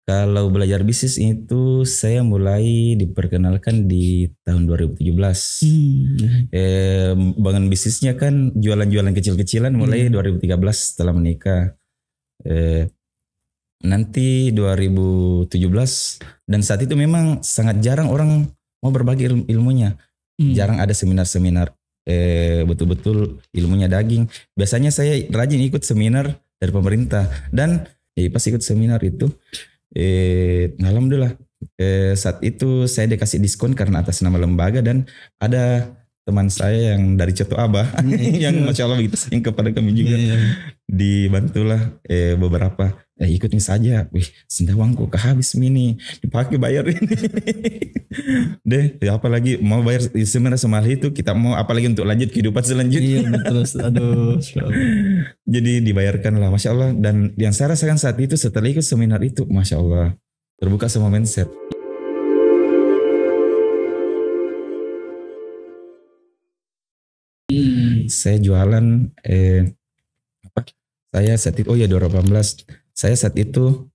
Kalau belajar bisnis itu saya mulai diperkenalkan di tahun 2017. Bangun bisnisnya kan jualan-jualan kecil-kecilan mulai 2013 setelah menikah. Nanti 2017 dan saat itu memang sangat jarang orang mau berbagi ilmunya. Jarang ada seminar-seminar betul-betul ilmunya daging. Biasanya saya rajin ikut seminar dari pemerintah dan pas ikut seminar itu alhamdulillah saat itu saya dikasih diskon karena atas nama lembaga dan ada teman saya yang dari Coto Abah yang masya Allah begitu sayang kepada kami juga dibantulah beberapa ikut ini saja, sendawangku kehabis mini dipakai bayar ini deh apalagi mau bayar seminar semahal itu kita mau apalagi untuk lanjut kehidupan selanjutnya. Terus aduh jadi dibayarkan lah masya Allah dan yang saya rasakan saat itu setelah ikut seminar itu masya Allah terbuka semua mindset. Saya jualan saya saat itu 2018 saya saat itu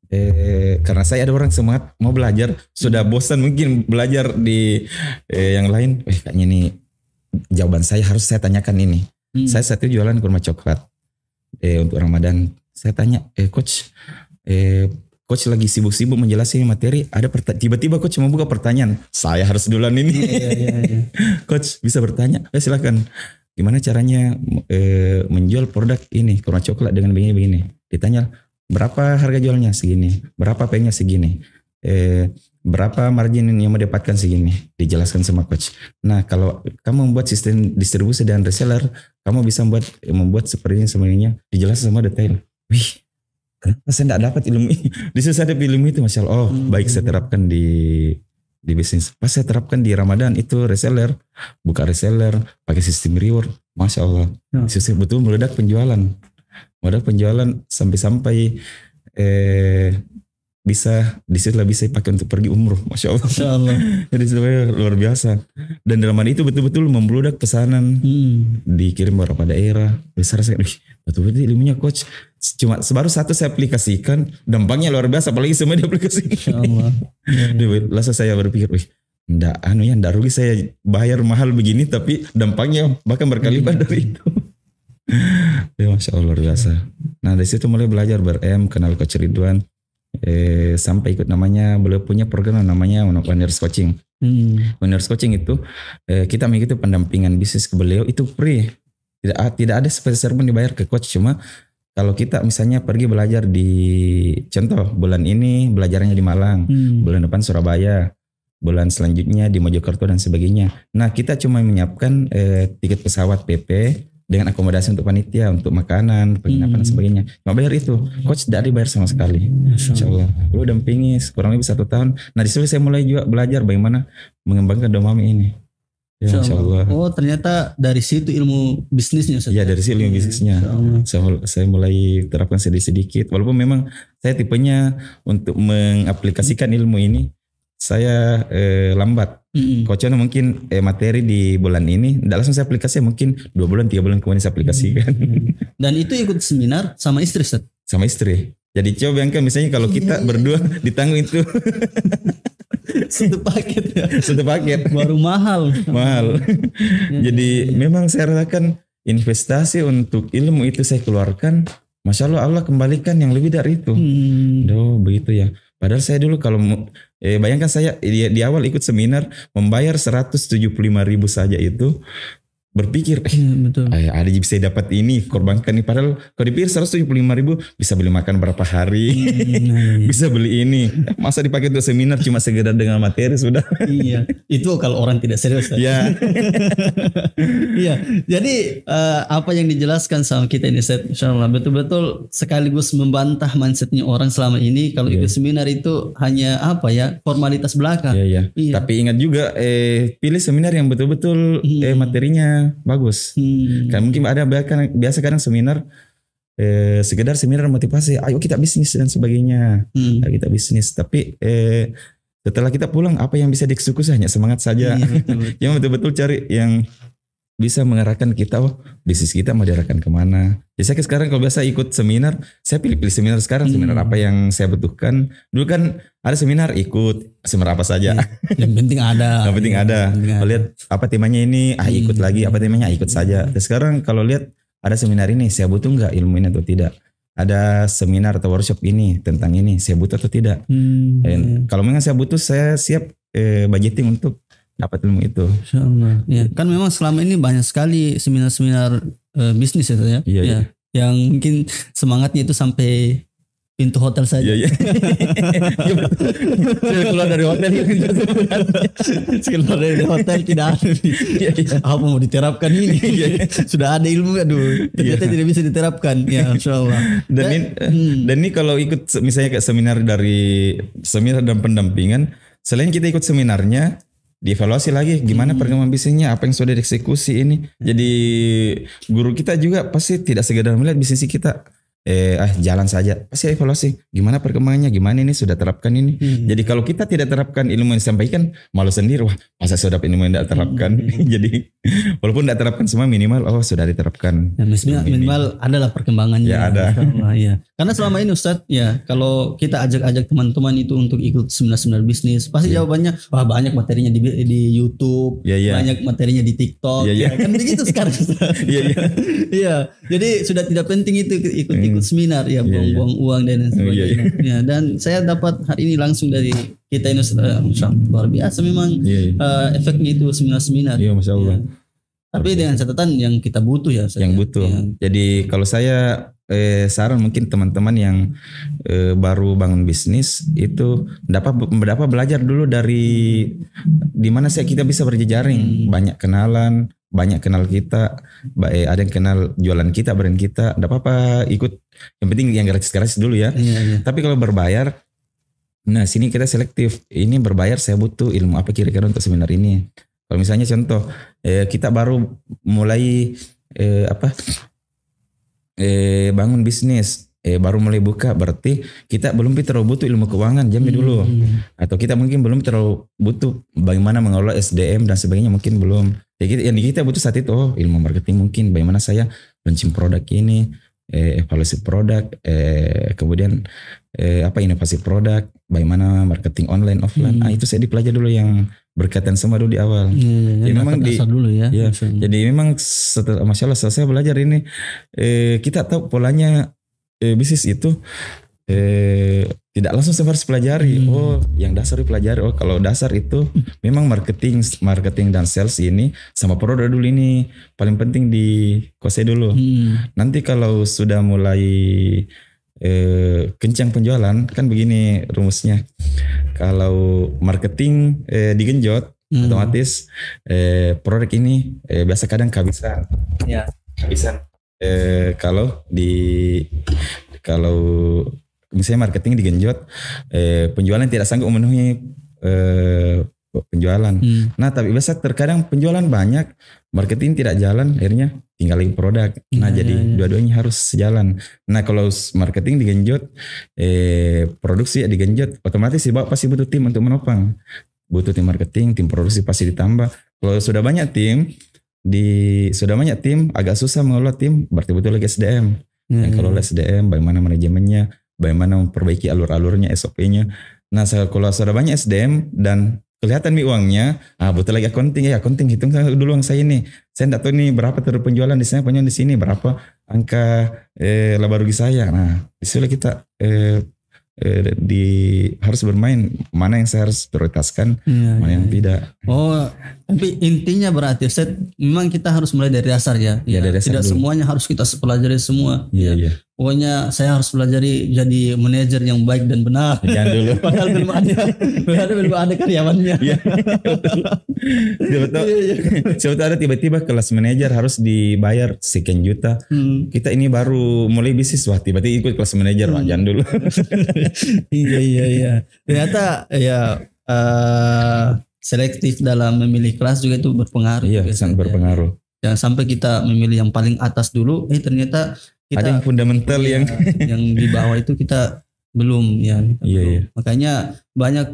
karena saya ada orang semangat mau belajar sudah bosan mungkin belajar di yang lain kayaknya ini jawaban saya harus saya tanyakan ini. Saya saat itu jualan kurma coklat untuk Ramadan. Saya tanya coach lagi sibuk-sibuk menjelaskan materi ada tiba-tiba coach mau buka pertanyaan saya harus duluan ini. Coach bisa bertanya silakan. Gimana caranya menjual produk ini kurma coklat dengan begini-begini. Ditanya berapa harga jualnya segini, berapa paynya segini, berapa margin yang mendapatkan segini. Dijelaskan sama coach. Nah kalau kamu membuat sistem distribusi dan reseller, kamu bisa membuat seperti ini semuanya. Dijelaskan semua detail. Wih, kenapa saya tidak dapat ilmu ini? Di situ saya ada ilmu itu, masya Allah. Baik saya terapkan di bisnis. Pas saya terapkan di Ramadan itu reseller, buka reseller, pakai sistem reward, masya Allah. Sistem betul meledak penjualan, sampai bisa disitulah bisa pakai untuk pergi umroh, masya Allah. Jadi sebenarnya luar biasa. Dan di Ramadan itu betul-betul membludak pesanan, dikirim beberapa daerah. Besar sekali, betul-betul ilmunya coach. Cuma baru satu saya aplikasikan, dampaknya luar biasa. Apalagi semua diaplikasikan. Lalu saya berpikir, ndak rugi saya bayar mahal begini, tapi dampaknya bahkan berkali-kali dari itu. Masya Allah luar biasa. Nah dari situ mulai belajar kenal Coach Ridwan. Sampai ikut namanya, beliau punya program namanya Winners Coaching. Winners Coaching itu kita mengikuti pendampingan bisnis ke beliau itu free. Tidak ada sepeser pun dibayar ke coach. Cuma kalau kita misalnya pergi belajar di contoh bulan ini belajarnya di Malang, bulan depan Surabaya, bulan selanjutnya di Mojokerto dan sebagainya. Nah kita cuma menyiapkan tiket pesawat PP dengan akomodasi untuk panitia, untuk makanan, penginapan dan sebagainya. Cuma bayar itu, coach tidak dibayar sama sekali. Insya Allah. Lu dampingi kurang lebih 1 tahun. Nah disitu saya mulai juga belajar bagaimana mengembangkan Domami ini. Ya, Insya Allah. Oh ternyata dari situ ilmu bisnisnya. Ya dari situ ilmu bisnisnya. Saya mulai terapkan sedikit-sedikit. Walaupun memang saya tipenya untuk mengaplikasikan ilmu ini saya lambat. Coachnya mungkin materi di bulan ini tidak langsung saya aplikasi, mungkin 2 bulan 3 bulan kemudian saya aplikasikan. Dan itu ikut seminar sama istri, Ustaz? Sama istri. Jadi coba bayangkan misalnya kalau kita berdua ditanggung itu satu paket ya. Satu paket. Baru mahal. Jadi memang saya rasakan investasi untuk ilmu itu saya keluarkan, masya Allah Allah kembalikan yang lebih dari itu. Begitu ya. Padahal saya dulu kalau bayangkan saya di awal ikut seminar membayar 175.000 saja itu. Berpikir ada bisa dapat ini korbankan nih, padahal kalau dipikir 175.000 bisa beli makan berapa hari, bisa beli ini, masa dipakai untuk seminar cuma sekedar dengan materi sudah. Iya, itu kalau orang tidak serius. Ya. Iya, jadi apa yang dijelaskan sama kita ini Ustaz, insyaallah betul-betul sekaligus membantah mindsetnya orang selama ini kalau ikut seminar itu hanya formalitas belaka. Iya. Tapi ingat juga pilih seminar yang betul-betul materinya bagus. Kan mungkin ada biasa kadang seminar sekedar seminar motivasi, ayo kita bisnis dan sebagainya. Ayo kita bisnis, tapi setelah kita pulang apa yang bisa dieksekusi hanya semangat saja. Yang betul-betul cari yang bisa mengarahkan kita, bisnis kita mau diarahkan kemana. Jadi saya sekarang kalau biasa ikut seminar, saya pilih-pilih seminar sekarang, seminar apa yang saya butuhkan. Dulu kan ada seminar, ikut seminar apa saja. Yang penting ada. Yang penting ada. Kalau lihat apa temanya ini, ikut lagi. Apa temanya, ikut saja. Dan sekarang kalau lihat ada seminar ini, saya butuh nggak ilmu ini atau tidak? Ada seminar atau workshop ini tentang ini, saya butuh atau tidak? Kalau memang saya butuh, saya siap budgeting untuk dapat ilmu itu. Insyaallah. Ya, kan memang selama ini banyak sekali seminar-seminar bisnis ya. Iya. Yang mungkin semangatnya itu sampai pintu hotel saja. Iya. Saya keluar dari hotel keluar dari hotel tidak ada. Apa mau diterapkan ini? Sudah ada ilmu, aduh. Ternyata tidak bisa diterapkan. Ya, insyaallah. Dan ini kalau ikut misalnya kayak seminar dan pendampingan, selain kita ikut seminarnya, dievaluasi lagi gimana perkembangan bisnisnya, apa yang sudah dieksekusi ini. Jadi guru kita juga pasti tidak sekedar melihat bisnis kita jalan saja, pasti evaluasi gimana perkembangannya, gimana ini sudah terapkan ini. Jadi kalau kita tidak terapkan ilmu yang disampaikan, malu sendiri, wah masa sudah ilmu yang tidak terapkan. Jadi walaupun tidak terapkan semua, minimal sudah diterapkan. Ya, minimal adalah perkembangannya. Ya ada. Ya. Karena selama ini Ustadz, ya kalau kita ajak teman-teman itu untuk ikut seminar bisnis, pasti jawabannya wah banyak materinya di YouTube, banyak materinya di TikTok. Kan begitu sekarang. Iya. Jadi sudah tidak penting itu ikut seminar, ya buang-buang uang dan sebagainya. Ya, dan saya dapat hari ini langsung dari kita ini luar biasa memang efeknya itu seminar-seminar. Iya, Masya Allah. Tapi dengan catatan yang kita butuh ya. Yang butuh. Ya. Jadi kalau saya saran mungkin teman-teman yang baru bangun bisnis itu dapat belajar dulu dari di mana kita bisa berjejaring, banyak kenalan, banyak kenal kita, ada yang kenal jualan kita, brand kita, tidak apa-apa ikut. Yang penting yang gratis-gratis dulu ya. Tapi kalau berbayar, nah sini kita selektif. Ini berbayar, saya butuh ilmu apa kira-kira untuk seminar ini. Kalau misalnya contoh, kita baru mulai bangun bisnis, baru mulai buka, berarti kita belum terlalu butuh ilmu keuangan, jamin dulu. Atau kita mungkin belum terlalu butuh bagaimana mengelola SDM dan sebagainya, mungkin belum. Yang kita butuh saat itu ilmu marketing, mungkin bagaimana saya launching produk ini, evaluasi produk, kemudian inovasi produk, bagaimana marketing online offline. Itu saya dipelajari dulu yang berkaitan semua dulu di awal. Jadi memang dulu ya. Jadi memang setelah Masya Allah selesai belajar ini, kita tahu polanya bisnis itu tidak langsung harus pelajari. Yang dasar dipelajari. Kalau dasar itu memang marketing dan sales ini sama produk dulu, ini paling penting dikuasai dulu. Nanti kalau sudah mulai kencang penjualan, kan begini rumusnya. Kalau marketing digenjot, otomatis produk ini biasa kadang kehabisan. Kehabisan. Kalau misalnya marketing digenjot, penjualan tidak sanggup memenuhi penjualan. Nah, tapi biasa terkadang penjualan banyak, marketing tidak jalan, akhirnya tinggal lagi produk. Nah, jadi dua-duanya harus sejalan. Nah, kalau marketing digenjot, produksi digenjot, otomatis pasti butuh tim untuk menopang. Butuh tim marketing, tim produksi pasti ditambah. Kalau sudah banyak tim, agak susah mengelola tim, berarti butuh lagi SDM. Yang kalau SDM, bagaimana manajemennya, bagaimana memperbaiki alur-alurnya, SOP-nya. Nah, kalau sudah banyak SDM dan kelihatan nih uangnya, butuh lagi accounting. Accounting hitung dulu uang saya ini. Saya tidak tahu nih berapa terus penjualan di sana, penjualan di sini, berapa angka laba rugi saya. Nah, disitulah kita harus bermain mana yang saya harus prioritaskan, mana yang tidak. Tapi intinya berarti memang kita harus mulai dari dasar ya. Dari dasar tidak dulu. Semuanya harus kita pelajari semua. Pokoknya saya harus pelajari jadi manajer yang baik dan benar. Jangan dulu. Padahal belum ada karyawannya. Sebetulnya ada tiba-tiba kelas manajer harus dibayar sekian juta. Kita ini baru mulai bisnis, tiba-tiba ikut kelas manajer, jangan dulu. Iya. Ternyata selektif dalam memilih kelas juga itu berpengaruh. Sangat berpengaruh. Jangan sampai kita memilih yang paling atas dulu, ternyata kita ada yang fundamental yang di bawah itu kita belum ya. Makanya banyak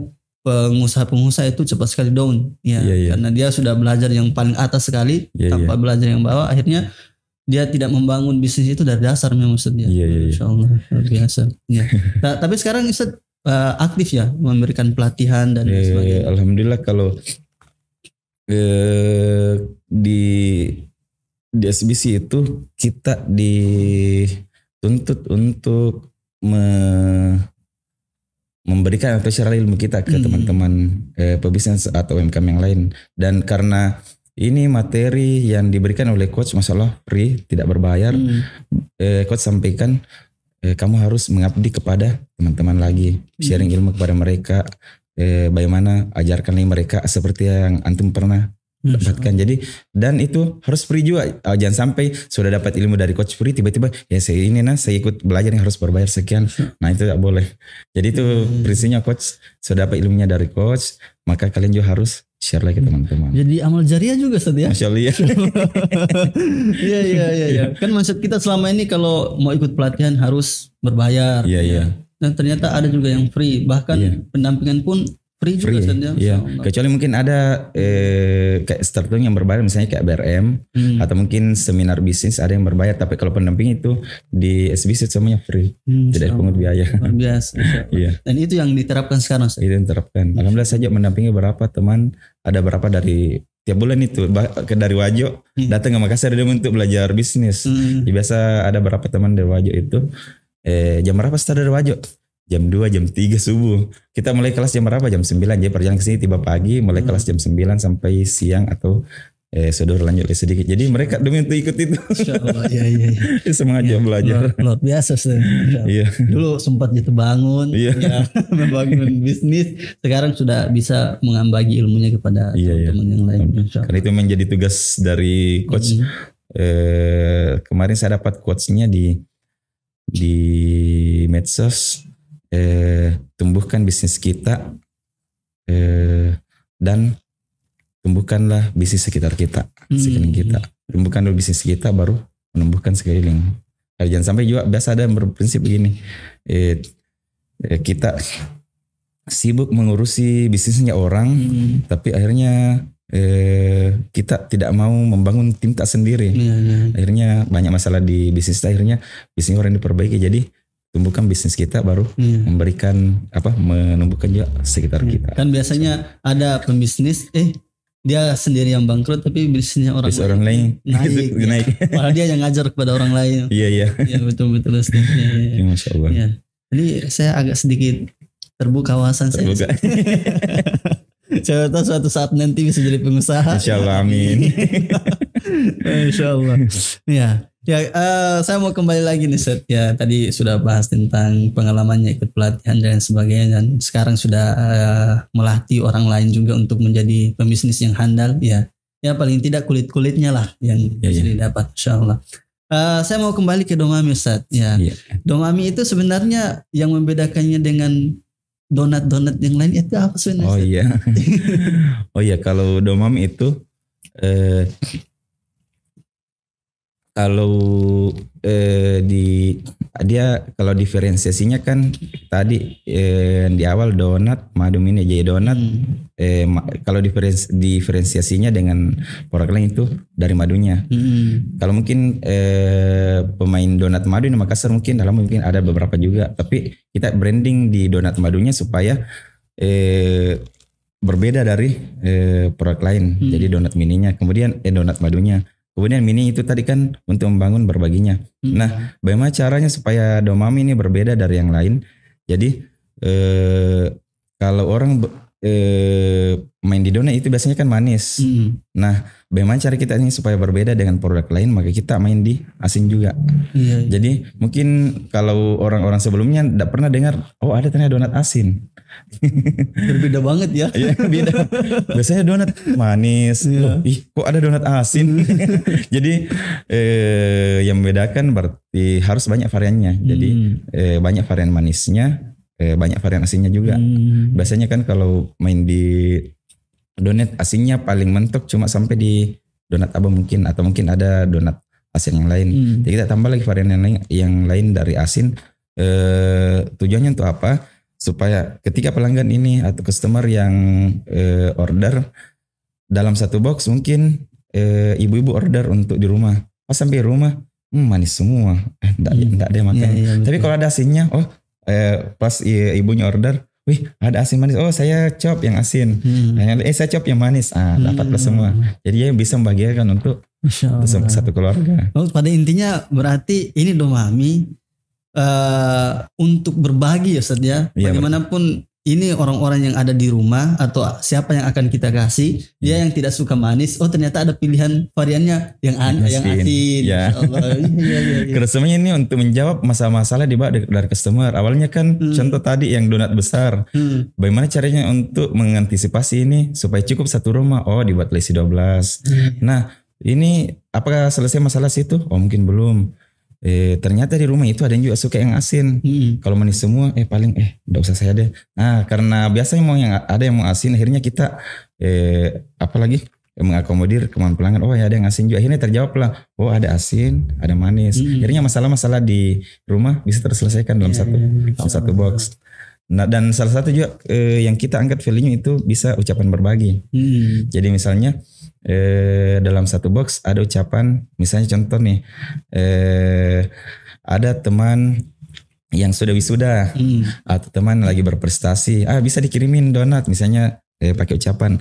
pengusaha-pengusaha itu cepat sekali down ya, karena dia sudah belajar yang paling atas sekali tanpa belajar yang bawah, akhirnya dia tidak membangun bisnis itu dari dasar memang maksudnya. Insya Allah luar biasa. Ya. Tapi sekarang Ustaz aktif ya memberikan pelatihan dan sebagainya. Alhamdulillah kalau di SBC itu kita dituntut untuk memberikan atau share ilmu kita ke teman-teman pebisnis atau UMKM yang lain, dan karena ini materi yang diberikan oleh coach masalah free, tidak berbayar. Coach sampaikan kamu harus mengabdi kepada teman-teman lagi, sharing ilmu kepada mereka, bagaimana ajarkan mereka seperti yang antum pernah dapatkan. Jadi dan itu harus free juga. Jangan sampai sudah dapat ilmu dari coach free tiba-tiba ya saya ikut belajar yang harus berbayar sekian. Nah itu tidak boleh. Jadi itu prinsipnya coach sudah dapat ilmunya dari coach, maka kalian juga harus share lagi teman-teman. Jadi amal jariah juga Ustaz ya. Masya Allah. Iya. Kan maksud kita selama ini kalau mau ikut pelatihan harus berbayar. Iya. Dan ternyata ada juga yang free, bahkan pendampingan pun free juga Ustaz ya. Iya. Kecuali mungkin ada kayak startup yang berbayar, misalnya kayak BRM atau mungkin seminar bisnis ada yang berbayar, tapi kalau pendamping itu di SBC semuanya free, tidak pungut biaya. Luar biasa. Iya. Dan itu yang diterapkan sekarang Ustaz. Itu yang diterapkan. Alhamdulillah saja mendampingi berapa teman, ada berapa dari tiap bulan itu dari Wajo datang ke Makassar dia untuk belajar bisnis. Biasa ada berapa teman dari Wajo itu jam berapa start dari Wajo? Jam 2, jam 3 subuh. Kita mulai kelas jam berapa? Jam 9. Jadi perjalanan ke sini tiba pagi, mulai kelas jam 9 sampai siang atau sudah lanjut sedikit. Jadi mereka demi untuk ikut itu. Insyaallah. Iya. Semangat belajar. Luar biasa Ustaz. Iya. Dulu sempat jatuh bangun, membangun bisnis. Sekarang sudah bisa mengambagi ilmunya kepada teman-teman yang lain. Karena itu menjadi tugas dari coach. Kemarin saya dapat quotes-nya di medsos. Tumbuhkan bisnis kita dan tumbuhkanlah bisnis sekitar kita, sekeliling kita. Tumbuhkan dulu bisnis kita baru menumbuhkan sekeliling. Jangan sampai juga biasa ada yang berprinsip begini, kita sibuk mengurusi bisnisnya orang, tapi akhirnya kita tidak mau membangun tim tak sendiri. Akhirnya banyak masalah di bisnis, akhirnya bisnis orang diperbaiki. Jadi tumbuhkan bisnis kita baru memberikan menumbuhkan juga sekitar kita. Kan biasanya ada pembisnis dia sendiri yang bangkrut tapi bisnisnya orang lain naik. Malah dia yang ngajar kepada orang lain. Iya. Ya betul Ustaz. Ya. Masya Allah. Ya. Jadi saya agak sedikit terbuka wawasan saya. Saya tahu suatu saat nanti bisa jadi pengusaha. Insya Allah, amin. Insya Allah. Ya, saya mau kembali lagi nih Ustaz. Ya, tadi sudah bahas tentang pengalamannya ikut pelatihan dan sebagainya, dan sekarang sudah melatih orang lain juga untuk menjadi pembisnis yang handal. Ya paling tidak kulit-kulitnya lah yang bisa didapat. Insya Allah. Saya mau kembali ke Domami Ustaz. Domami itu sebenarnya yang membedakannya dengan donat-donat yang lain itu apa sebenarnya? Oh iya, kalau Domami itu kalau kalau diferensiasinya kan tadi di awal donat, madu mini jadi donat. Kalau diferensiasinya dengan produk lain itu dari madunya. Kalau mungkin pemain donat madu di Makassar mungkin ada beberapa juga, tapi kita branding di donat madunya supaya berbeda dari produk lain. Jadi donat mininya, kemudian donat madunya. Kemudian mini itu tadi kan untuk membangun berbaginya. Nah, bagaimana caranya supaya Domami ini berbeda dari yang lain? Jadi kalau orang main di donat itu biasanya kan manis. Nah, bagaimana cara kita ini supaya berbeda dengan produk lain? Maka kita main di asin juga. Jadi mungkin kalau orang-orang sebelumnya tidak pernah dengar, oh ada ternyata donat asin. Berbeda banget ya. Iya, beda. Biasanya donat manis. Kok ada donat asin? Jadi yang membedakan berarti harus banyak variannya. Jadi banyak varian manisnya, banyak varian asinnya juga. Biasanya kan kalau main di donat asinnya paling mentok cuma sampai di donat abang mungkin, atau mungkin ada donat asin yang lain. Jadi kita tambah lagi varian yang lain dari asin. Tujuannya untuk apa? supaya ketika pelanggan ini atau customer yang order dalam satu box mungkin ibu-ibu order untuk di rumah, pas sampai rumah manis semua, enggak ada yang makan. Tapi kalau ada asinnya, pas ibunya order, wih ada asin manis, saya chop yang asin, saya chop yang manis, dapatlah semua. Jadi dia bisa membagikan untuk satu keluarga. Pada intinya berarti ini dong Mami, untuk berbagi ya Ustaz ya. Bagaimanapun ini orang-orang yang ada di rumah atau siapa yang akan kita kasih, dia yang tidak suka manis, ternyata ada pilihan variannya yang asin. Ya. Keresamannya ini untuk menjawab masalah-masalah dari customer. Awalnya kan contoh tadi yang donat besar. Bagaimana caranya untuk mengantisipasi ini supaya cukup satu rumah? Dibuat lesi 12. Nah, ini apakah selesai masalah situ? Mungkin belum. Ternyata di rumah itu ada yang juga suka yang asin. Kalau manis semua paling enggak usah saya deh. Nah, karena biasanya ada yang mau asin, akhirnya kita apalagi mengakomodir kemauan pelanggan. Ada yang asin juga. Akhirnya terjawab lah. Ada asin, ada manis. Akhirnya masalah-masalah di rumah bisa terselesaikan dalam satu box. Nah, dan salah satu juga yang kita angkat value-nya itu bisa ucapan berbagi. Jadi misalnya dalam satu box ada ucapan, misalnya contoh nih, ada teman yang sudah wisuda atau teman lagi berprestasi, bisa dikirimin donat misalnya pakai ucapan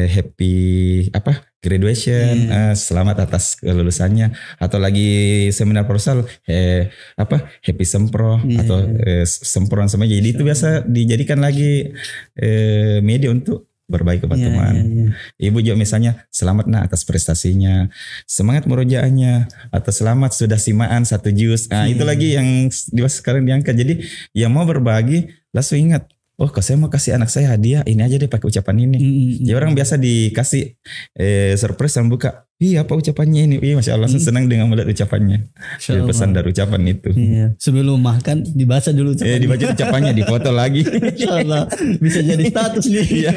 happy graduation, selamat atas kelulusannya, atau lagi seminar proposal happy sempro atau semproan sama. Jadi itu biasa dijadikan lagi media untuk berbagi kepada teman. Ibu juga misalnya selamat atas prestasinya, semangat merojaannya, atau selamat sudah simaan 1 juz. Itu lagi yang sekarang diangkat. Jadi yang mau berbagi langsung ingat, kalau saya mau kasih anak saya hadiah, ini aja deh pakai ucapan ini. Ya orang biasa dikasih surprise dan buka, apa ucapannya ini? Masya Allah, senang dengan melihat ucapannya. Pesan dari ucapan itu. Sebelum makan dibaca dulu ucapannya. Dibaca ucapannya, difoto lagi. Masya Allah, bisa jadi status nih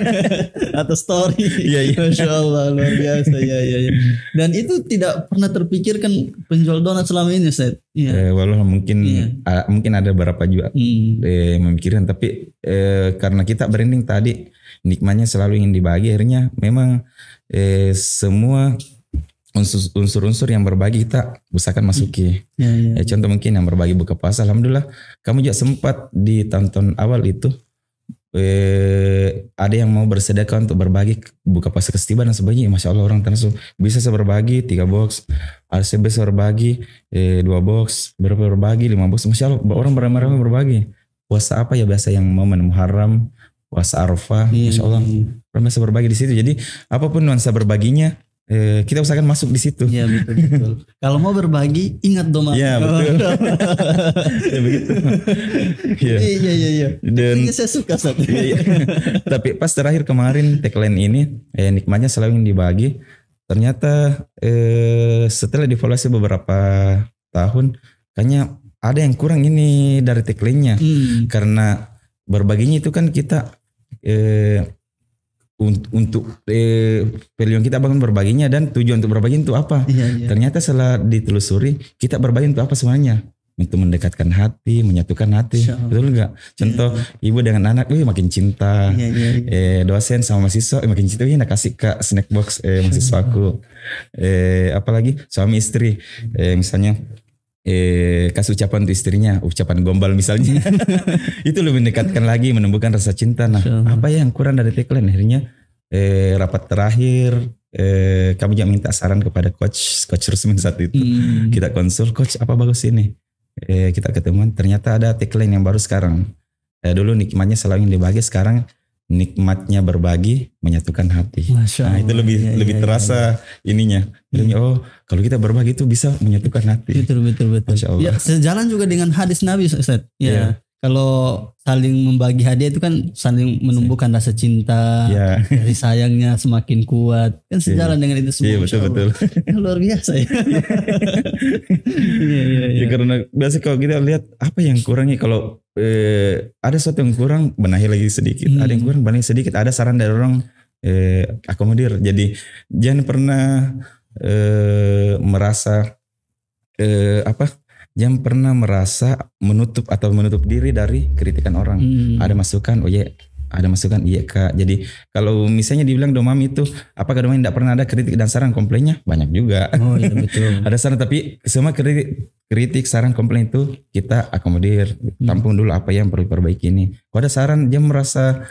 atau story. Masya Allah, luar biasa. Dan itu tidak pernah terpikirkan penjual donat selama ini, Ustaz? Walau mungkin ada beberapa juga memikirkan, tapi karena kita branding tadi nikmatnya selalu ingin dibagi, akhirnya memang semua unsur-unsur yang berbagi kita usahakan masuki. Contoh mungkin yang berbagi buka puasa, alhamdulillah kamu juga sempat di tahun-tahun awal itu ada yang mau bersedekah untuk berbagi buka puasa kestiba dan sebagainya. Masya Allah, orang terus bisa berbagi 3 box, ada bisa berbagi 2 box, berbagi 5 box. Masya Allah, orang beramai-ramai berbagi. Puasa apa ya biasa yang momen Muharram, puasa Arafah, Masya Allah, orang bisa berbagi di situ. Jadi apapun nuansa berbaginya, kita usahakan masuk di situ. Iya, betul. Kalau mau berbagi, ingat doma. Iya, betul. Begitu. Iya. Dan saya suka saat itu. Tapi pas terakhir kemarin tagline ini, nikmatnya selalu yang dibagi. Ternyata setelah dievaluasi beberapa tahun, kayaknya ada yang kurang ini dari tagline-nya. Karena berbaginya itu kan kita untuk value yang kita bangun berbaginya dan tujuan untuk berbagi itu apa. Ternyata setelah ditelusuri, kita berbagi untuk apa semuanya? Untuk mendekatkan hati, menyatukan hati. Betul enggak? Contoh ibu dengan anak, makin cinta. Dosen sama mahasiswa makin cinta. Nak kasih ke snack box mahasiswaku. Apalagi suami istri, misalnya kasih ucapan untuk istrinya, ucapan gombal misalnya. Itu lebih mendekatkan lagi, menumbuhkan rasa cinta. Nah, apa yang kurang dari tagline? Akhirnya rapat terakhir kami juga minta saran kepada coach Rusmin saat itu. Kita konsul, coach apa bagus ini? Kita ketemuan, ternyata ada tagline yang baru sekarang. Dulu nikmatnya selalu yang dibagi, sekarang nikmatnya berbagi menyatukan hati. Nah, itu lebih terasa ininya. Kalau kita berbagi itu bisa menyatukan hati. Betul. Ya, sejalan juga dengan hadis Nabi, Ustaz. Kalau saling membagi hadiah itu kan saling menumbuhkan rasa cinta, kasih sayangnya semakin kuat. Kan sejalan dengan itu semua. Iya, betul. Luar biasa ya. Iya. Karena biasa kalau kita lihat apa yang kurangnya, kalau ada sesuatu yang kurang, benahi lagi sedikit. Ada yang kurang, benahi sedikit. Ada saran dari orang, akomodir. Jadi jangan pernah merasa jangan pernah merasa menutup diri dari kritikan orang. Ada masukan, oh iya, ada masukan, iya Kak. Jadi kalau misalnya dibilang Domami itu, apakah Domami tidak pernah ada kritik dan saran komplainnya? Banyak juga. Oh iya betul. Ada saran, tapi semua kritik saran komplain itu kita akomodir, tampung dulu apa yang perlu diperbaiki ini. Kalau ada saran, dia merasa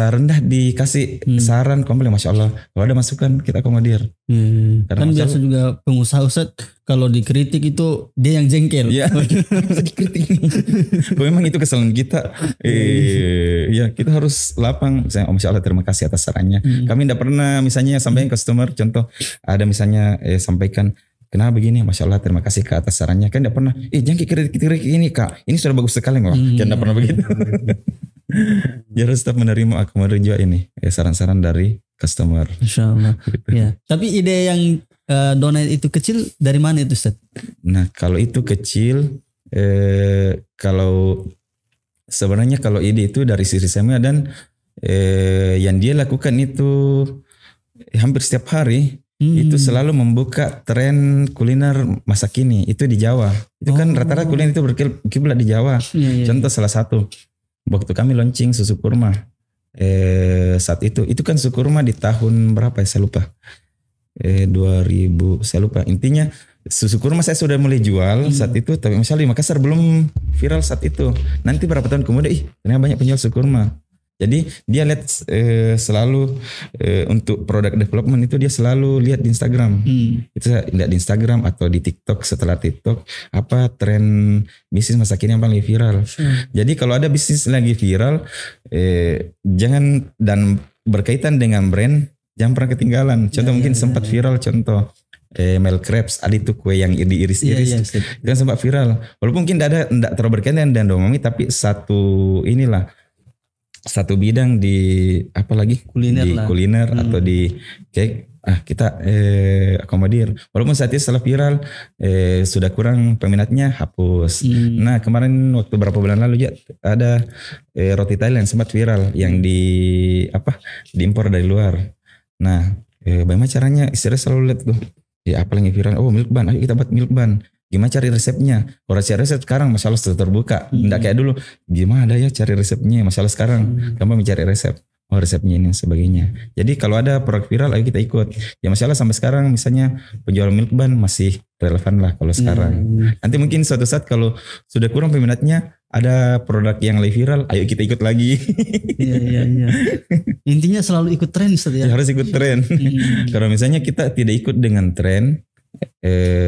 rendah dikasih saran komplain, Masya Allah. Kalau ada masukan kita akomodir. Kan biasa juga pengusaha Ustaz kalau dikritik itu dia yang jengkel. Iya. Bisa dikritik. Memang itu kesalahan kita. Ya kita harus lapang. Misalnya, Masya Allah terima kasih atas sarannya. Kami tidak pernah misalnya sampaikan customer, contoh ada misalnya sampaikan, kenapa begini, Masya Allah terima kasih Kak atas sarannya. Kan tidak pernah, jangan kritik ini Kak, ini sudah bagus sekali. Kan tidak pernah begitu. Jadi harus tetap menerima akomodir juga ini saran-saran dari customer. Insya Allah. Gitu. Ya. Tapi ide yang donate itu kecil dari mana itu Ustaz? Nah kalau itu kecil, kalau sebenarnya kalau ide itu dari sisi saya dan yang dia lakukan itu hampir setiap hari. Itu selalu membuka tren kuliner masa kini itu di Jawa. Itu kan rata-rata kuliner itu berkiblat di Jawa. Contoh salah satu, waktu kami launching susu kurma saat itu kan susu kurma di tahun berapa ya saya lupa, 2000 saya lupa. Intinya susu kurma saya sudah mulai jual saat itu, tapi misalnya di Makassar belum viral saat itu. Nanti berapa tahun kemudian ternyata banyak penjual susu kurma. Jadi dia lihat selalu untuk produk development itu dia selalu lihat di Instagram. Itu lihat di Instagram atau di TikTok. Setelah TikTok apa tren bisnis masa kini yang paling viral. Jadi kalau ada bisnis lagi viral, jangan, dan berkaitan dengan brand, jangan pernah ketinggalan. Contoh mungkin sempat viral contoh Mel Crepes, ada itu kue yang diiris-iris, itu kan sempat viral. Walaupun mungkin tidak terlalu berkaitan dengan Domami, tapi satu bidang di apa lagi kuliner atau di cake kita akomodir. Walaupun saat itu setelah viral sudah kurang peminatnya, hapus. Nah kemarin waktu beberapa bulan lalu ya ada roti Thailand sempat viral yang diimpor dari luar. Nah bagaimana caranya, istri selalu lihat tuh apa lagi viral, milk bun, ayo kita buat milk bun. Gimana cari resepnya? Kalau cari resep sekarang masalah sudah terbuka. Enggak kayak dulu. Gimana ya cari resepnya? Masalah sekarang. Kamu mencari resep. Resepnya ini dan sebagainya. Jadi kalau ada produk viral, ayo kita ikut. Ya masalah sampai sekarang misalnya penjual milk bun masih relevan lah kalau sekarang. Nanti mungkin suatu saat kalau sudah kurang peminatnya, ada produk yang lagi viral, ayo kita ikut lagi. Iya. Intinya selalu ikut tren Ustaz ya? Harus ikut tren. Kalau misalnya kita tidak ikut dengan tren,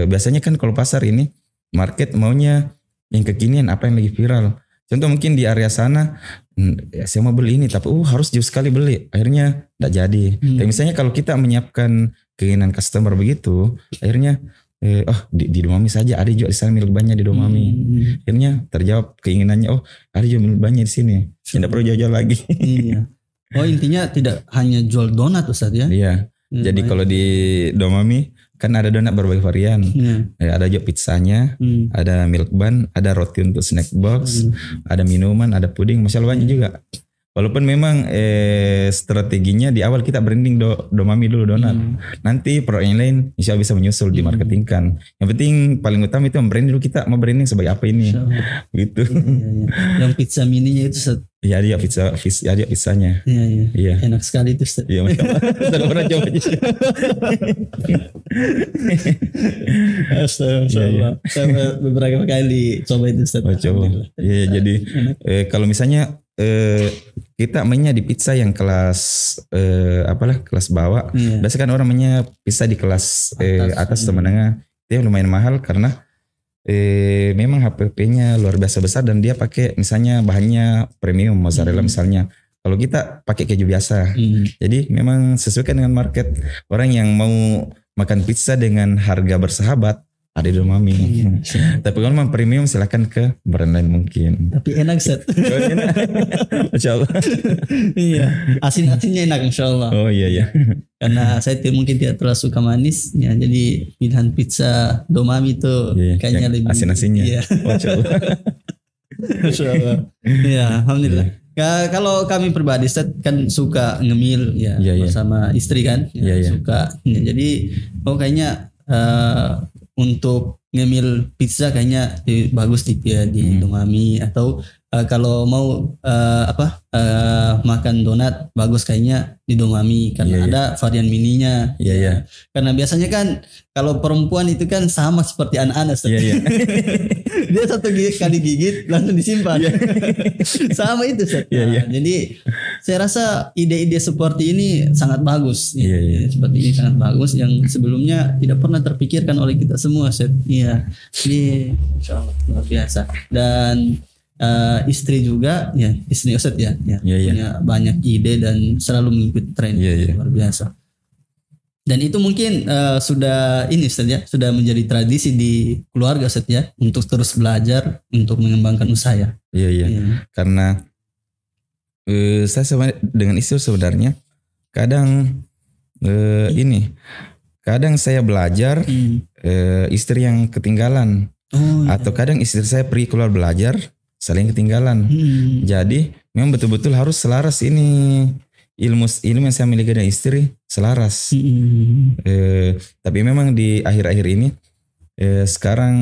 biasanya kan kalau pasar ini market maunya yang kekinian, apa yang lagi viral. Contoh mungkin di area sana saya mau beli ini tapi harus jauh sekali beli, akhirnya tidak jadi. Tapi misalnya kalau kita menyiapkan keinginan customer begitu, akhirnya di Domami saja ada juga di sana milk bunnya di Domami. Akhirnya terjawab keinginannya, ada juga milk bunnya di sini. Tidak perlu jauh-jauh lagi. Iya. Intinya tidak hanya jual donat Ustaz ya? Iya. Jadi kalau di Domami kan ada donat berbagai varian. Ada juga pizzanya, ada milk bun, ada roti untuk snack box, ada minuman, ada puding, masya Allah banyak juga. Walaupun memang strateginya di awal kita branding Domami dulu donat. Nanti produk yang lain insya Allah bisa menyusul di marketingkan. Yang penting paling utama itu branding dulu, kita mau branding sebagai apa ini. Gitu. Yang pizza mininya itu iya dia pizzanya. Iya. Enak sekali itu Ustaz. Iya masya Allah. Sudah pernah coba aja. Astagfirullah. Saya beberapa kali coba itu Ustaz. Coba. Iya jadi kalau misalnya kita mainnya di pizza yang kelas kelas bawah. Biasanya kan orang mainnya pizza di kelas atas atau menengah. Dia lumayan mahal karena memang HPP-nya luar biasa besar dan dia pakai misalnya bahannya premium mozzarella misalnya. Kalau kita pakai keju biasa. Jadi memang sesuaikan dengan market. Orang yang mau makan pizza dengan harga bersahabat ada di Domami. Tapi kalau memang premium silakan ke brand lain mungkin. Tapi enak Ustaz. Masya Allah. Iya. Asin-asinnya enak insya Allah. Oh iya. Karena saya mungkin tidak terlalu suka manis, ya jadi pilihan pizza Domami itu kayaknya lebih asin-asinnya. Iya. Masya Allah. Masya Allah. Iya, alhamdulillah. Kalau kami pribadi Ustaz kan suka ngemil bersama istri kan, suka. Jadi kayaknya untuk ngemil pizza kayaknya bagus di Indomami, atau kalau mau makan donat bagus kayaknya di Indomami karena ada varian mininya. Karena biasanya kan kalau perempuan itu kan sama seperti anak-anak. Dia satu kali gigit langsung disimpan. Sama itu Set. Jadi saya rasa ide-ide seperti ini sangat bagus. Seperti ini sangat bagus yang sebelumnya tidak pernah terpikirkan oleh kita semua Set. Ini insyaallah luar biasa. Dan istri juga istri Ustadz punya banyak ide dan selalu mengikuti tren. Luar biasa. Dan itu mungkin sudah Ustadz sudah menjadi tradisi di keluarga Ustadz untuk terus belajar untuk mengembangkan usaha. Karena saya dengan istri sebenarnya kadang kadang saya belajar istri yang ketinggalan, atau kadang istri saya pergi keluar belajar saling ketinggalan. Jadi memang betul-betul harus selaras ini ilmu yang saya miliki dan istri selaras. Tapi memang di akhir-akhir ini sekarang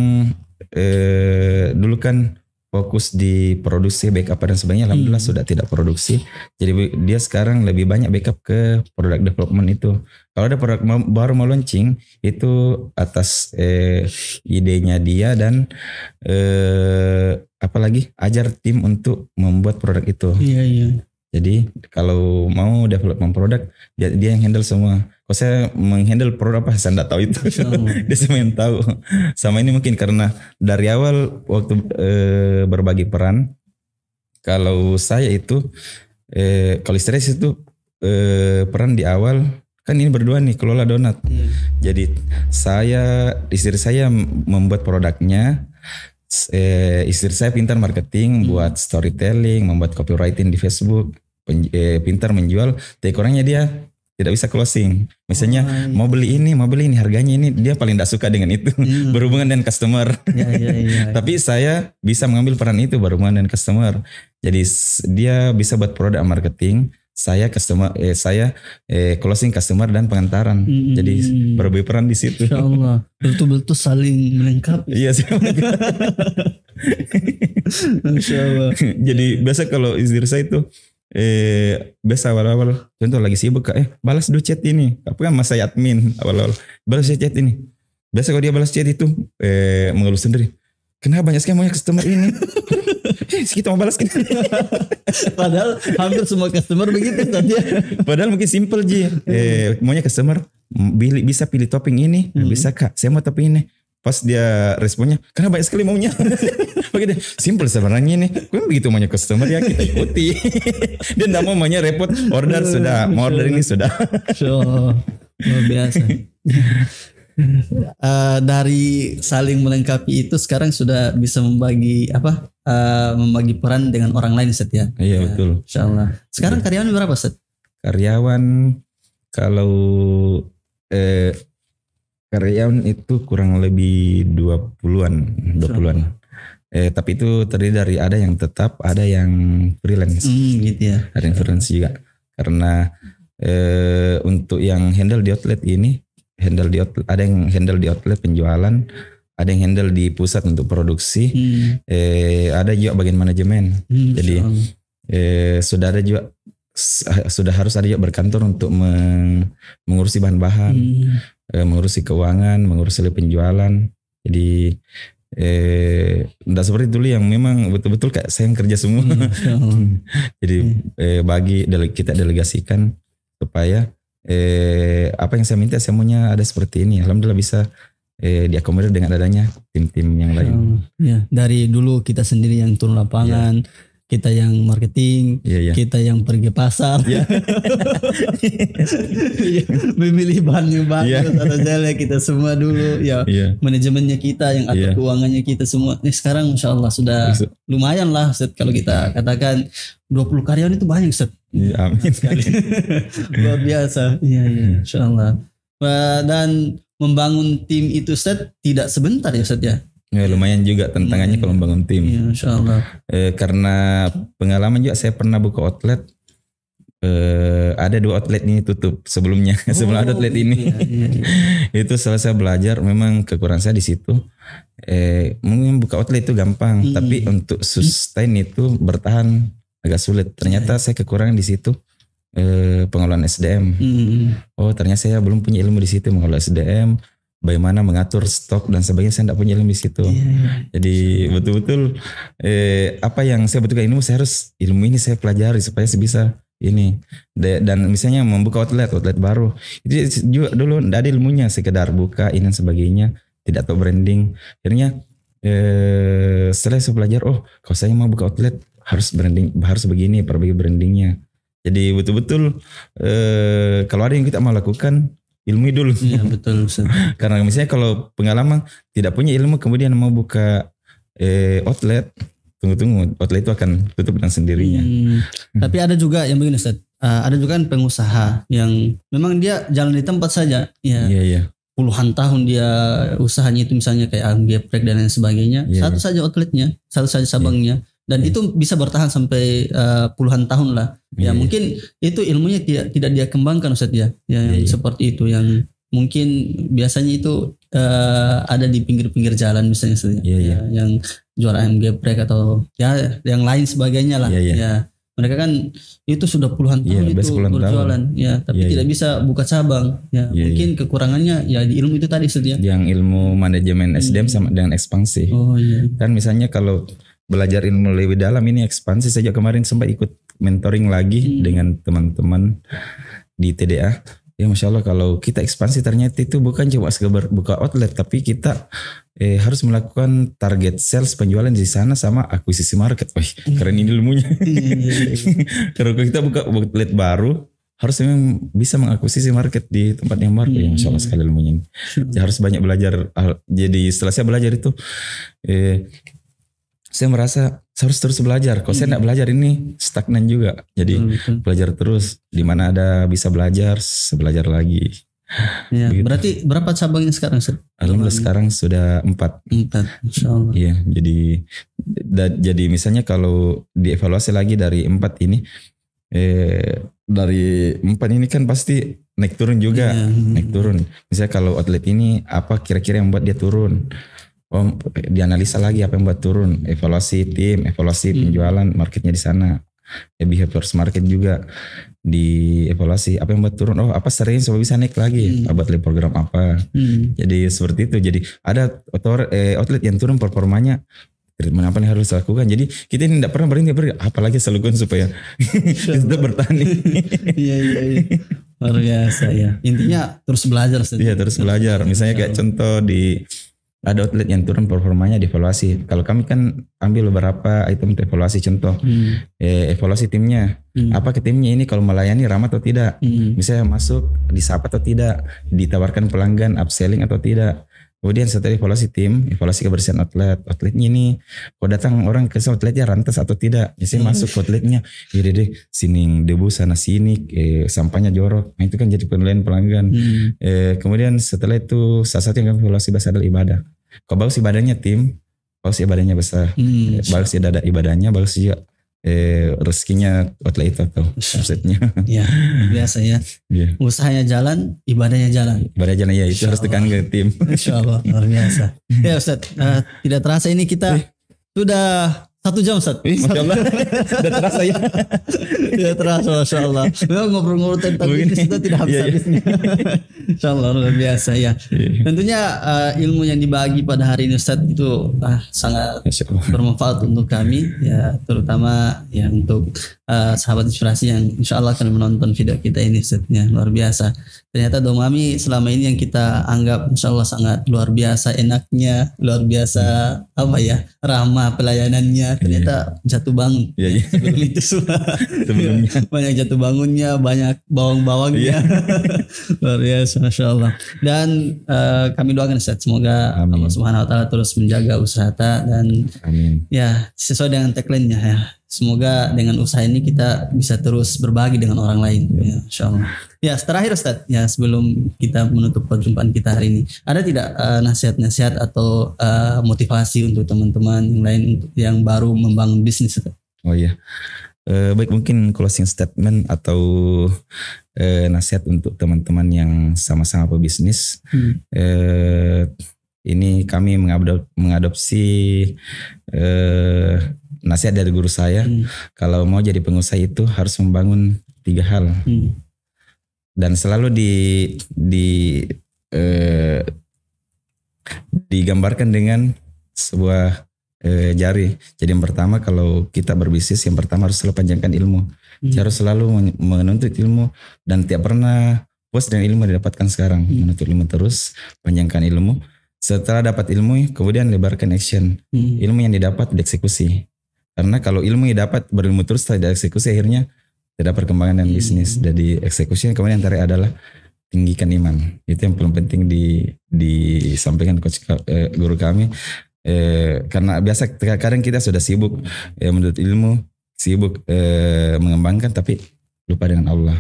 dulu kan fokus di produksi backup dan sebagainya, alhamdulillah sudah tidak produksi. Jadi dia sekarang lebih banyak backup ke product development itu. Kalau ada produk baru mau launching itu atas idenya dia, dan apalagi ajar tim untuk membuat produk itu. Jadi kalau mau development produk dia yang handle semua. Kalau saya menghandle produk apa saya tidak tahu itu. Dia semua yang tahu. Sama ini mungkin karena dari awal waktu berbagi peran, kalau saya itu kalau istri itu peran di awal kan ini berdua nih kelola donat. Jadi istri saya membuat produknya. Istri saya pintar marketing, buat storytelling, membuat copywriting di Facebook, pintar menjual. Tapi kurangnya dia tidak bisa closing. Misalnya mau beli ini harganya ini, dia paling tidak suka dengan itu. Berhubungan dengan customer. Tapi saya bisa mengambil peran itu berhubungan dengan customer. Jadi dia bisa buat produk marketing. Saya closing customer dan pengantaran. Jadi berbagi peran di situ. Insyaallah. Betul-betul saling melengkapi. Iya sih. Insyaallah. Jadi biasa kalau istri saya itu biasa awal-awal contoh lagi sibuk balas dulu chat ini. Apa kan mas saya admin awal-awal. Balas chat ini. Biasa kalau dia balas chat itu mengeluh sendiri. Kenapa banyak sekali maunya customer ini? Kita mau balas ini. Padahal hampir semua customer begitu tadi. Padahal mungkin simple Ji. Maunya customer bisa pilih topping ini, bisa Kak, saya mau topping ini. Pas dia responnya, karena banyak sekali maunya. Begitu, simple sebenarnya ini. Kok begitu maunya customer ya kita ikuti. Dia enggak mau maunya repot, order sudah, mau order ini sudah. Luar biasa. Dari saling melengkapi itu sekarang sudah bisa membagi membagi peran dengan orang lain Set ya. Iya betul. Insyaallah. Sekarang karyawan berapa Set? Karyawan kalau karyawan itu kurang lebih 20-an. Tapi itu terdiri dari ada yang tetap, ada yang freelance. Gitu ya. Ada yang freelance juga. Karena untuk yang handle di outlet ini, ada yang handle di outlet penjualan, ada yang handle di pusat untuk produksi, ada juga bagian manajemen. Jadi sudah ada juga, sudah harus ada juga berkantor untuk mengurusi bahan-bahan, mengurusi keuangan, mengurusi penjualan. Jadi tidak seperti dulu yang memang betul-betul kayak saya yang kerja semua. Jadi kita delegasikan supaya apa yang saya minta semuanya ada seperti ini. Alhamdulillah bisa diakomodir dengan adanya tim-tim yang lain. Dari dulu kita sendiri yang turun lapangan, kita yang marketing, kita yang pergi pasar, memilih bahan yang bagus, kita semua dulu, manajemennya kita yang atur keuangannya kita semua. Sekarang Insya Allah sudah lumayan lah, Set. Kalau kita katakan 20 karyawan itu banyak, Set. Amin sekali. Luar biasa. Insya Allah. Dan membangun tim itu, Set, tidak sebentar ya, Set ya. Lumayan juga tantangannya kalau membangun tim. Insya Allah. Karena pengalaman juga saya pernah buka outlet. ada 2 outlet nih tutup sebelumnya. Sebelum ada outlet ini. Itu setelah saya belajar memang kekurangan saya di situ. Mungkin buka outlet itu gampang, tapi untuk sustain itu bertahan agak sulit. Ternyata saya kekurangan di situ. Pengelolaan SDM. Oh, ternyata saya belum punya ilmu di situ mengelola SDM, bagaimana mengatur stok dan sebagainya, saya tidak punya ilmu di situ. Jadi betul-betul apa yang saya butuhkan ilmu, saya harus ilmu ini saya pelajari supaya saya bisa ini. Dan misalnya membuka outlet baru, itu juga dulu tidak ada ilmunya, sekedar buka ini dan sebagainya, tidak tahu branding. Akhirnya setelah saya belajar, oh kalau saya mau buka outlet harus branding, harus begini, perbaiki brandingnya. Jadi betul-betul kalau ada yang kita mau lakukan, ilmu dulu. Iya betul. Karena misalnya kalau pengalaman tidak punya ilmu kemudian mau buka outlet, tunggu outlet itu akan tutup dengan sendirinya. Tapi ada juga yang begini Ustaz, ada juga kan pengusaha yang memang dia jalan di tempat saja, ya. Iya. Puluhan tahun dia usahanya itu misalnya kayak geprek dan lain sebagainya, satu saja outletnya, satu saja cabangnya, dan itu bisa bertahan sampai puluhan tahun lah. Ya mungkin itu ilmunya tidak dia kembangkan Ustaz ya, yang seperti itu, yang mungkin biasanya itu ada di pinggir-pinggir jalan misalnya Ustaz, ya, yang jual ayam geprek atau ya yang lain sebagainya lah. Ya mereka kan itu sudah puluhan tahun itu berjualan, ya, tapi tidak bisa buka cabang. Ya, mungkin kekurangannya ya di ilmu itu tadi Ustaz ya. Yang ilmu manajemen SDM sama dengan ekspansi. Kan misalnya kalau belajar ilmu lebih dalam ini ekspansi, sejak kemarin sempat ikut mentoring lagi dengan teman-teman di TDA. Ya Masya Allah, kalau kita ekspansi ternyata itu bukan cuma sekedar buka outlet, tapi kita harus melakukan target sales penjualan di sana sama akuisisi market. Wah, keren ini ilmunya. Kalau kita buka outlet baru, harus memang bisa mengakuisisi market di tempat yang baru. Ya Masya Allah sekali ilmunya. Harus banyak belajar. Jadi setelah saya belajar itu, saya merasa saya harus terus belajar. Kalau saya tidak belajar ini stagnan juga. Jadi belajar terus. Di mana ada bisa belajar, saya belajar lagi. Ya, berarti berapa cabangnya sekarang? Alhamdulillah sekarang sudah 4. Insya Allah. Iya, jadi misalnya kalau dievaluasi lagi dari 4 ini, dari 4 ini kan pasti naik turun juga, naik turun. Misalnya kalau outlet ini apa kira-kira yang membuat dia turun? Oh, dianalisa lagi apa yang buat turun, evaluasi tim, evaluasi penjualan, marketnya di sana, behavior market juga dievaluasi apa yang buat turun. Oh, apa sering supaya bisa naik lagi, buat program apa. Jadi seperti itu. Jadi ada outlet yang turun performanya, treatment apa yang harus dilakukan. Jadi kita ini tidak pernah berhenti, apalagi selalukan supaya kita bertahan. Iya. Luar biasa ya. Intinya terus belajar. Iya, terus belajar. Misalnya kayak contoh ada outlet yang turun performanya dievaluasi. Kalau kami kan ambil beberapa item evaluasi, contoh evaluasi timnya. Apa ke timnya ini kalau melayani ramah atau tidak? Misalnya masuk disapa atau tidak, ditawarkan pelanggan upselling atau tidak. Kemudian setelah evaluasi tim, evaluasi kebersihan outletnya ini, kalau datang orang ke outletnya rantas atau tidak. Biasanya masuk ke outletnya, deh sini debu sana sini, sampahnya jorok. Nah itu kan jadi penilaian pelanggan. Kemudian setelah itu salah satu yang kami evaluasi besar adalah ibadah. Kalau bagus ibadahnya tim, bagus ibadahnya besar, bagus ibadahnya, bagus juga rezekinya outlet itu atau omsetnya. Ya biasa ya. Usahanya jalan, ibadahnya jalan. Ibadahnya jalan ya, itu harus tekan ke tim. Insya Allah luar biasa. Ya Ustaz, tidak terasa ini kita sudah 1 jam Ustaz. Masya Allah. Udah terasa ya. Tidak terasa Masya Allah. Memang ngobrol-ngobrol tentang ini sudah tidak habis-habisnya. Insya Allah luar biasa ya. Tentunya ilmu yang dibagi pada hari ini Ustaz itu sangat bermanfaat untuk kami ya, terutama ya untuk sahabat inspirasi yang insya Allah akan menonton video kita ini Ustaz ya. Luar biasa. Ternyata Domami selama ini yang kita anggap insya Allah sangat luar biasa enaknya, luar biasa ramah pelayanannya, ternyata jatuh bangun. Sebelum itu sebelumnya banyak jatuh bangunnya, banyak bawang-bawangnya. Luar biasa Masya Allah. Dan kami doakan Ustaz, semoga Allah Subhanahu wa Ta'ala terus menjaga usaha dan ya sesuai dengan tagline-nya ya. Semoga dengan usaha ini kita bisa terus berbagi dengan orang lain. Ya, Insya Allah. Ya, terakhir Ustaz, ya sebelum kita menutup perjumpaan kita hari ini, ada tidak nasihat-nasihat atau motivasi untuk teman-teman yang lain yang baru membangun bisnis Ustaz? Oh iya, Baik, mungkin closing statement atau nasihat untuk teman-teman yang sama-sama pebisnis. Ini kami mengadopsi nasihat dari guru saya. Kalau mau jadi pengusaha itu harus membangun 3 hal. Dan selalu digambarkan dengan sebuah jari. Jadi yang pertama, kalau kita berbisnis, yang pertama harus selalu panjangkan ilmu. Harus selalu menuntut ilmu dan tidak pernah puas dengan ilmu yang didapatkan sekarang. Menuntut ilmu terus, panjangkan ilmu. Setelah dapat ilmu, kemudian lebarkan action. Ilmu yang didapat dieksekusi. Karena kalau ilmu yang dapat berilmu terus tidak dieksekusi, akhirnya tidak perkembangan dan bisnis. Jadi eksekusi. Kemudian yang terakhir adalah tinggikan iman. Itu yang paling penting disampaikan coach guru kami. Karena biasa kadang kita sudah sibuk menuntut ilmu, sibuk mengembangkan, tapi lupa dengan Allah.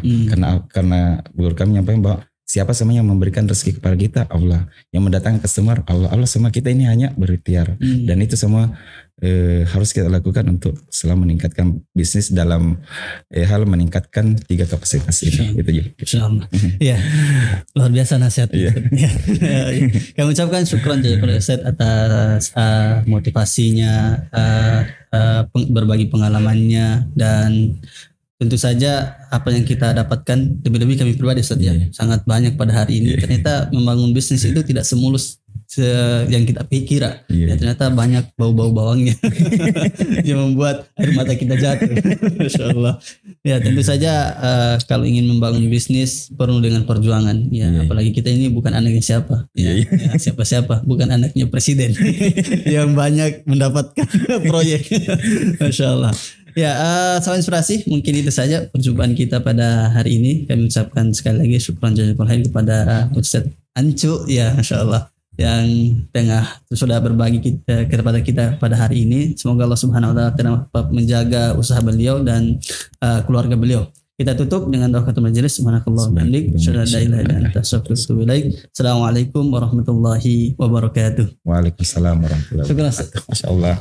Karena guru kami menyampaikan bahwa siapa semuanya yang memberikan rezeki kepada kita? Allah. Yang mendatangkan customer? Allah. Allah semua, kita ini hanya berikhtiar. Dan itu semua harus kita lakukan untuk selalu meningkatkan bisnis dalam hal meningkatkan 3 kapasitas ini. Itu aja. Insyaallah. Ya, luar biasa nasihat. Kami ucapkan syukran kepada Ustaz atas motivasinya, berbagi pengalamannya, dan tentu saja apa yang kita dapatkan, lebih-lebih kami pribadi Ustaz sangat banyak pada hari ini. Ternyata membangun bisnis itu tidak semulus yang kita pikir. Ya, ternyata banyak bau-bau bawangnya yang membuat air mata kita jatuh. Insyaallah. Ya, tentu saja kalau ingin membangun bisnis perlu dengan perjuangan. Ya, apalagi kita ini bukan anaknya siapa. Ya, siapa-siapa, bukan anaknya presiden yang banyak mendapatkan proyek. Masyaallah. Ya, sama inspirasi mungkin itu saja perjumpaan kita pada hari ini. Kami ucapkan sekali lagi syukran jazakallahu khair kepada Ustaz Ancu, ya masyaallah, yang sudah berbagi kepada kita pada hari ini. Semoga Allah Subhanahu wa taala menjaga usaha beliau dan keluarga beliau. Kita tutup dengan doa khatam majelis. Subhanakallahumma wa bihamdik, asyhadu an la ilaha illa anta, astaghfiruka wa atubu ilaik. Assalamualaikum warahmatullahi wabarakatuh. Waalaikumsalam warahmatullahi wabarakatuh. Masyaallah.